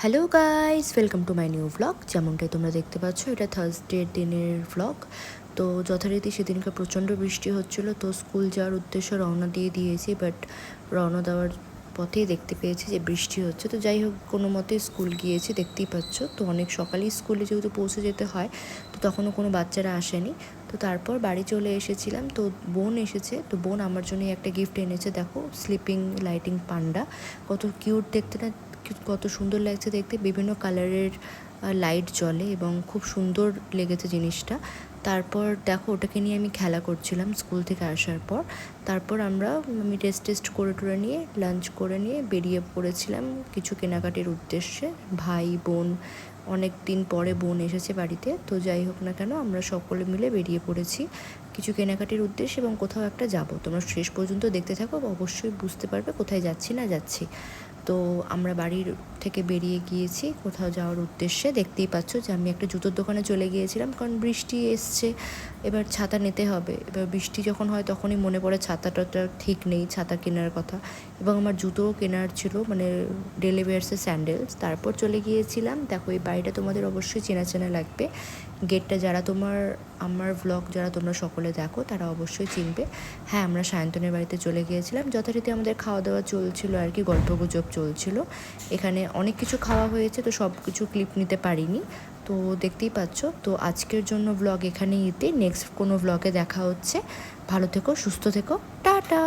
Hello guys, welcome to my new vlog. যেমনটাই তোমরা দেখতে পাচ্ছ, এটা থার্সডের দিনের ভ্লগ। তো যথারীতি সেদিনকে প্রচণ্ড বৃষ্টি হচ্ছিল, তো স্কুল যাওয়ার উদ্দেশ্যে রওনা দিয়ে দিয়েছি, বাট রওনা দেওয়ার পথেই দেখতে পেয়েছি যে বৃষ্টি হচ্ছে। তো যাই হোক, কোনো মতে স্কুল গিয়েছি, দেখতেই পাচ্ছ। তো অনেক সকালেই স্কুলে যেহেতু পৌঁছে যেতে হয়, তো তখনও কোনো বাচ্চারা আসেনি। তো তারপর বাড়ি চলে এসেছিলাম। তো বোন এসেছে, তো বোন আমার জন্য একটা গিফট এনেছে। দেখো, স্লিপিং লাইটিং পান্ডা, কত কিউট দেখতে না, কত সুন্দর লাগছে দেখতে। বিভিন্ন কালারের লাইট জ্বলে এবং খুব সুন্দর লেগেছে জিনিসটা। তারপর দেখো, ওটাকে নিয়ে আমি খেলা করছিলাম স্কুল থেকে আসার পর। তারপর আমি টেস্ট করে টরে নিয়ে লাঞ্চ করে নিয়ে বেরিয়ে পড়েছিলাম কিছু কেনাকাটির উদ্দেশ্যে। ভাই বোন, অনেক দিন পরে বোন এসেছে বাড়িতে। তো যাই হোক না কেন, আমরা সকলে মিলে বেরিয়ে পড়েছি কিছু কেনাকাটির উদ্দেশ্যে এবং কোথাও একটা যাব। তোমরা শেষ পর্যন্ত দেখতে থাকো, অবশ্যই বুঝতে পারবে কোথায় যাচ্ছি না যাচ্ছি। তো আমরা বাড়ির থেকে বেরিয়ে গিয়েছি কোথাও যাওয়ার উদ্দেশ্যে। দেখতেই পাচ্ছ যে আমি একটা জুতোর দোকানে চলে গিয়েছিলাম, কারণ বৃষ্টি এসছে, এবার ছাতা নিতে হবে। এবার বৃষ্টি যখন হয় তখনই মনে পড়ে ছাতাটা ঠিক নেই, ছাতা কেনার কথা। এবং আমার জুতোও কেনার ছিল, মানে ডেলি ওয়্যার্সের স্যান্ডেলস। তারপর চলে গিয়েছিলাম। দেখো, এই বাড়িটা তোমাদের অবশ্যই চেনা চেনা লাগবে। গেটটা যারা আমার ভ্লগ যারা তোমরা সকলে দেখো, তারা অবশ্যই চিনবে। হ্যাঁ, আমরা সায়ন্তনের বাড়িতে চলে গিয়েছিলাম। যথারীতি আমাদের খাওয়া দাওয়া চলছিল আর কি, গল্পগুজব চলছিল। এখানে অনেক কিছু খাওয়া হয়েছে, তো সব কিছু ক্লিপ নিতে পারিনি। তো দেখতেই পাচ্ছ। তো আজকের জন্য ভ্লগ এখানেই নেক্সট কোনো ভ্লগে দেখা হচ্ছে। ভালো থেকো, সুস্থ থেকো, টাটা।